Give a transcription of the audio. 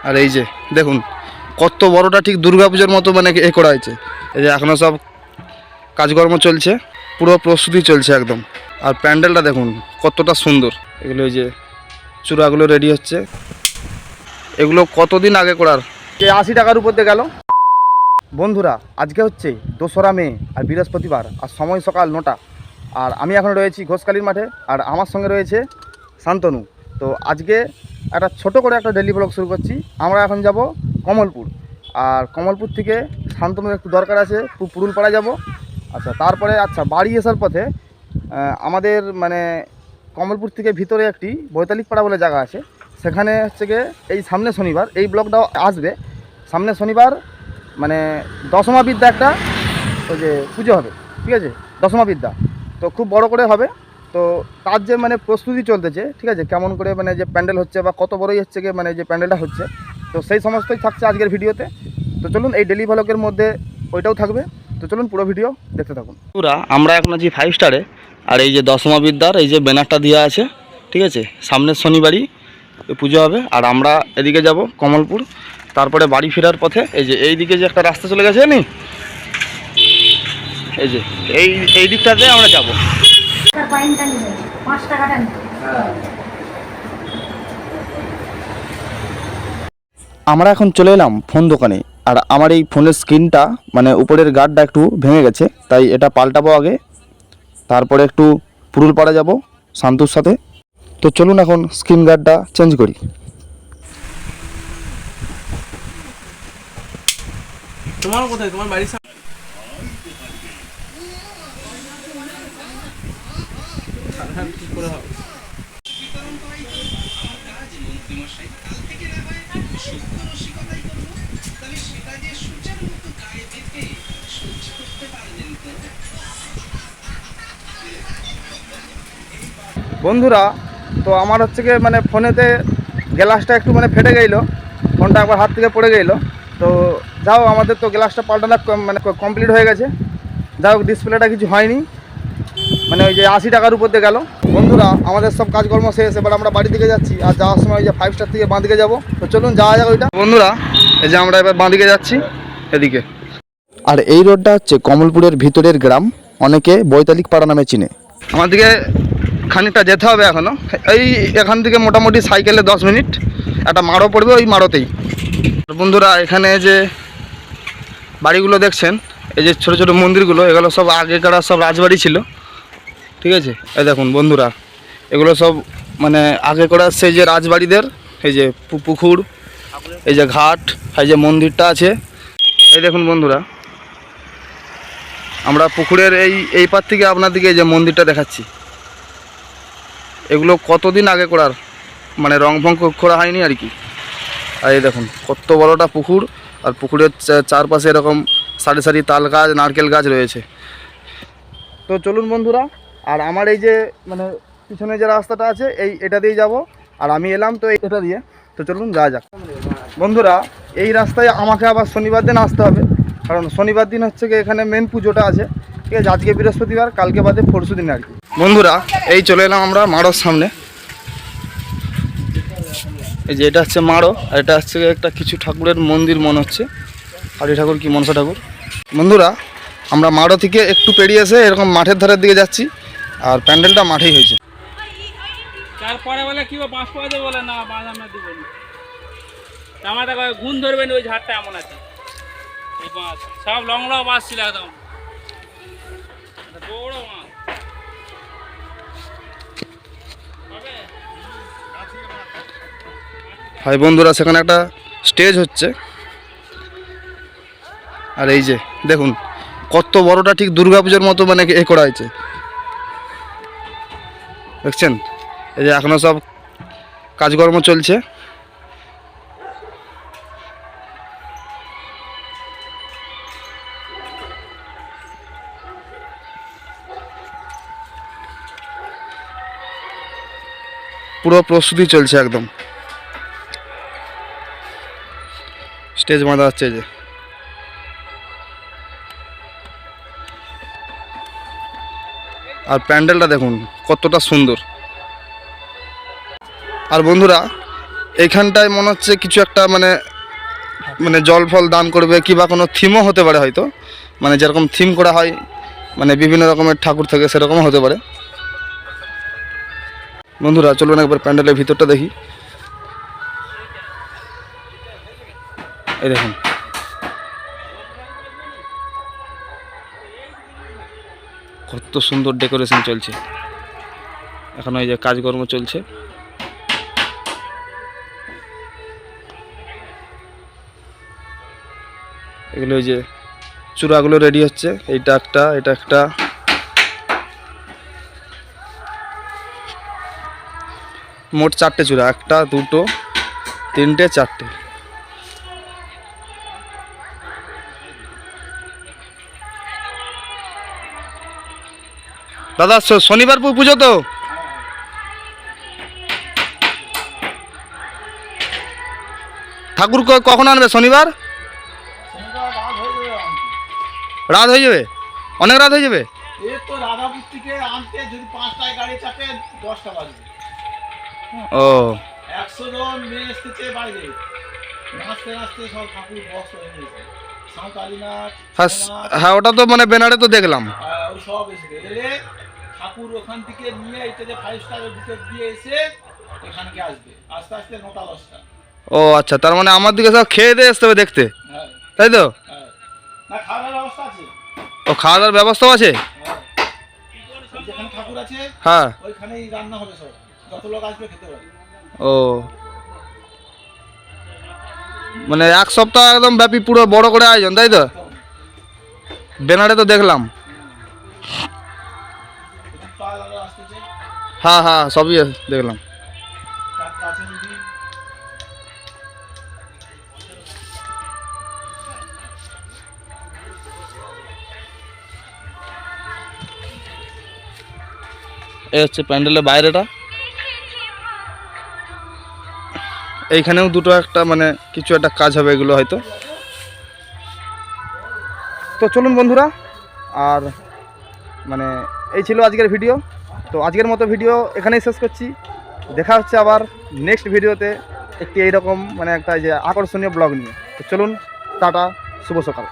আর এই যে দেখুন কত বড়টা ঠিক দুর্গাপূজার মতো মানে এ করা হয়েছে। এই যে এখনও সব কাজকর্ম চলছে, পুরো প্রস্তুতি চলছে একদম। আর প্যান্ডেলটা দেখুন কতটা সুন্দর। এগুলো এই যে চূড়াগুলো রেডি হচ্ছে, এগুলো কতদিন আগে করার। যে 80 টাকার উপর দিয়ে গেল। বন্ধুরা আজকে হচ্ছে 2রা মে আর বৃহস্পতিবার, আর সময় সকাল 9টা। আর আমি এখন রয়েছি ঘোষকালীর মাঠে, আর আমার সঙ্গে রয়েছে শান্তনু। তো আজকে একটা ছোট করে একটা ডেলি ব্লগ শুরু করছি। আমরা এখন যাব কমলপুর, আর কমলপুর থেকে শান্তনুর একটু দরকার আছে, পুরুলপাড়া যাব। আচ্ছা তারপরে বাড়ি আসার পথে আমাদের মানে কমলপুর থেকে ভিতরে একটি বৈতালিক পাড়া বলে জায়গা আছে, সেখানে হচ্ছে গিয়ে এই সামনে শনিবার এই ব্লগটাও আসবে। সামনে শনিবার মানে দশমা বিদ্যা একটা ওই যে পুজো হবে, ঠিক আছে, দশমা বিদ্যা। তো খুব বড় করে হবে। তো তার যে মানে প্রস্তুতি চলতেছে, ঠিক আছে, কেমন করে মানে যে প্যান্ডেল হচ্ছে বা কত বড়ই হচ্ছে গিয়ে মানে যে প্যান্ডেলটা হচ্ছে, তো সেই সমস্তই থাকছে আজকের ভিডিওতে। তো চলুন এই ডেলি ব্লগের মধ্যে ওইটাও থাকবে। তো চলুন পুরো ভিডিও দেখতে থাকুন। পুরা আমরা এখন আছি 5 স্টারে, আর এই যে দশমা বিদ্যার এই যে ব্যানারটা দেওয়া আছে, ঠিক আছে, সামনের শনিবারই পুজো হবে। আর আমরা এদিকে যাব কমলপুর, তারপরে বাড়ি ফেরার পথে এই যে এই দিকে যে একটা রাস্তা চলে গেছে নি, এই যে এই দিকটাতে আমরা যাব। আমরা এখন চলে এলাম ফোন দোকানে, আর আমার এই ফোনের স্ক্রিনটা মানে উপরের গার্ডটা একটু ভেঙে গেছে, তাই এটা পাল্টাবো আগে, তারপরে একটু পুরুলপাড়া যাব শান্তুর সাথে। তো চলুন এখন স্ক্রিন গার্ডটা চেঞ্জ করি। তোমার কোথায়, তোমার বাড়ির সামনে? কি করে হবে? বন্ধুরা তো আমার হচ্ছে গিয়ে মানে ফোনেতে গ্লাসটা একটু মানে ফেটে গেলো, ফোনটা একবার হাত থেকে পড়ে গেলো। তো যাও আমাদের তো গ্লাসটা পাল্টানো মানে কমপ্লিট হয়ে গেছে। যাই হোক ডিসপ্লেটা কিছু হয়নি, মানে ওই যে 80 টাকার উপর দিয়ে গেল। বন্ধুরা আমাদের সব কাজকর্ম শেষ, এবার আমরা বাড়ি দিকে যাচ্ছি। আর যাওয়ার সময় ওই যে 5 স্টার থেকে বাঁ দিকে যাবো। তো চলুন যাওয়া যাক ওইটা। বন্ধুরা এই যে আমরা এবার বাঁ দিকে যাচ্ছি এদিকে। আর এই রোডটা হচ্ছে কমলপুরের ভিতরের গ্রাম, অনেকে বৈতালিক পাড়া নামে চিনে। আমার দিকে খানিকটা যেতে হবে এখনও, এই এখান থেকে মোটামুটি সাইকেলে 10 মিনিট। একটা মাড়ো পড়বে, ওই মাড়োতেই। বন্ধুরা এখানে যে বাড়িগুলো দেখছেন, এই যে ছোটো ছোটো মন্দিরগুলো, এগুলো সব আগেকার সব রাজবাড়ি ছিল, ঠিক আছে। এই দেখুন বন্ধুরা এগুলো সব মানে আগে করা সেই যে রাজবাড়িদের এই যে পুকুর, এই যে ঘাট, এই যে মন্দিরটা আছে। এই দেখুন বন্ধুরা আমরা পুকুরের এই পার থেকে আপনার দিকে এই যে মন্দিরটা দেখাচ্ছি। এগুলো কতদিন আগে করার, মানে রং ফং করা হয়নি আর কি। আর এই দেখুন কত বড়টা পুকুর, আর পুকুরের চারপাশে এরকম সারি সারি তাল গাছ, নারকেল গাছ রয়েছে। তো চলুন বন্ধুরা, আর আমার এই যে মানে পিছনে যে রাস্তাটা আছে এটা দিয়ে যাব, আর আমি এলাম তো এটা দিয়ে। তো চলুন যাওয়া যাক। বন্ধুরা এই রাস্তায় আমাকে আবার শনিবার দিন আসতে হবে, কারণ শনিবার দিন হচ্ছে কি এখানে মেন পুজোটা আছে, ঠিক আছে। আজকে বৃহস্পতিবার, কালকে বাদে পরশু দিন আর কি। বন্ধুরা এই চলে এলাম আমরা মাড়োর সামনে। এই যে এটা হচ্ছে মাড়ো, আর এটা হচ্ছে একটা কিছু ঠাকুরের মন্দির মনে হচ্ছে, কালী ঠাকুর কি মনসা ঠাকুর। বন্ধুরা আমরা মাড়ো থেকে একটু পেরিয়ে এসে এরকম মাঠের ধারের দিকে যাচ্ছি, আর প্যান্ডেলটা মাঠেই হয়েছে। তারপরে বলে কি বাঁশ পাওয়া যাবে, বলে না বাঁশ আমরা দিব না। আমার দেখো গুণ ধরবেন, ওই ঝাড়টা এমন আছে, এই বাঁশ সব লংড়া বাঁশ ছিল একদম বড় মাছ। ভাই বন্ধুরা সেখানে একটা স্টেজ হচ্ছে, আর এই যে দেখুন কত বড়টা ঠিক দুর্গাপূজার মতো মানে এ করা হয়েছে, দেখছেন। এই যে এখনো সব কাজকর্ম চলছে। পুরো প্রস্তুতি চলছে একদম, স্টেজ বাঁধা হচ্ছে যে। আর প্যান্ডেলটা দেখুন কতটা সুন্দর। আর বন্ধুরা এইখানটায় মনে হচ্ছে কিছু একটা মানে মানে জল ফল দান করবে কি বা কোনো থিমও হতে পারে হয়তো, মানে যেরকম থিম করা হয় মানে বিভিন্ন রকমের ঠাকুর থেকে সেরকমও হতে পারে। বন্ধুরা চলুন একবার প্যান্ডেলের ভিতরটা দেখি। এই দেখুন কত সুন্দর ডেকোরেশন চলছে, এখন এই যে কাজকর্ম চলছে। এগুলো ওই যে চূড়াগুলো রেডি হচ্ছে, এইটা একটা, এটা একটা, মোট 4টে চূড়া, 1 2 3 4টে। দাদা শনিবার পুজো তো, ঠাকুর কখন আনবে? শনিবার রাত হয়ে যাবে, অনেক রাত হয়ে যাবে। এই তো রাধাপুর থেকে আনতে যদি 5টায় গাড়ি চাপে 10টা বাজবে। ও 100 জন মেয়ে এসেছে বাইরে, নাচতে নাচতে সব ঠাকুর বক্স হয়ে গেছে। সাঁওতালি নাচ, হ্যাঁ হ্যাঁ, ওটা তো মানে ব্যানারে তো দেখলাম। ওই সব এসেছে। এলে ঠাকুর ওখান থেকে নিয়ে এটা যে 5 স্টারের ভিতর দিয়ে এসে এখানকে আসবে, আস্তে আস্তে 9টা 10টা। ও আচ্ছা, তার মানে আমার দিকে সব খেয়ে দিয়ে আসতে হবে দেখতে, হ্যাঁ তাই তো? হ্যাঁ, না খাওয়ার ব্যবস্থা আছে। ও খাওয়া দাওয়ার ব্যবস্থাও আছে? হ্যাঁ, যেখানে ঠাকুর আছে হ্যাঁ। ওইখানেই রান্না হবে সব, যত লোক আসবে খেতে পারে। ও মানে 1 সপ্তাহ একদম ব্যাপী পুরো বড় করে আয়োজন, তাই তো? ব্যানারে তো দেখলাম। পাড়া আসতেছে, হ্যাঁ হ্যাঁ সবই দেখলাম। ডাক্তার আছে যদি। এই হচ্ছে প্যান্ডেলের বাইরেটা। এইখানেও দুটো একটা মানে কিছু একটা কাজ হবে এগুলো হয়তো। তো চলুন বন্ধুরা, আর মানে এই ছিল আজকের ভিডিও। তো আজকের মতো ভিডিও এখানেই শেষ করছি। দেখা হচ্ছে আবার নেক্সট ভিডিওতে একটি এইরকম মানে একটা যে আকর্ষণীয় ব্লগ নিয়ে। তো চলুন, টাটা, শুভ সকাল।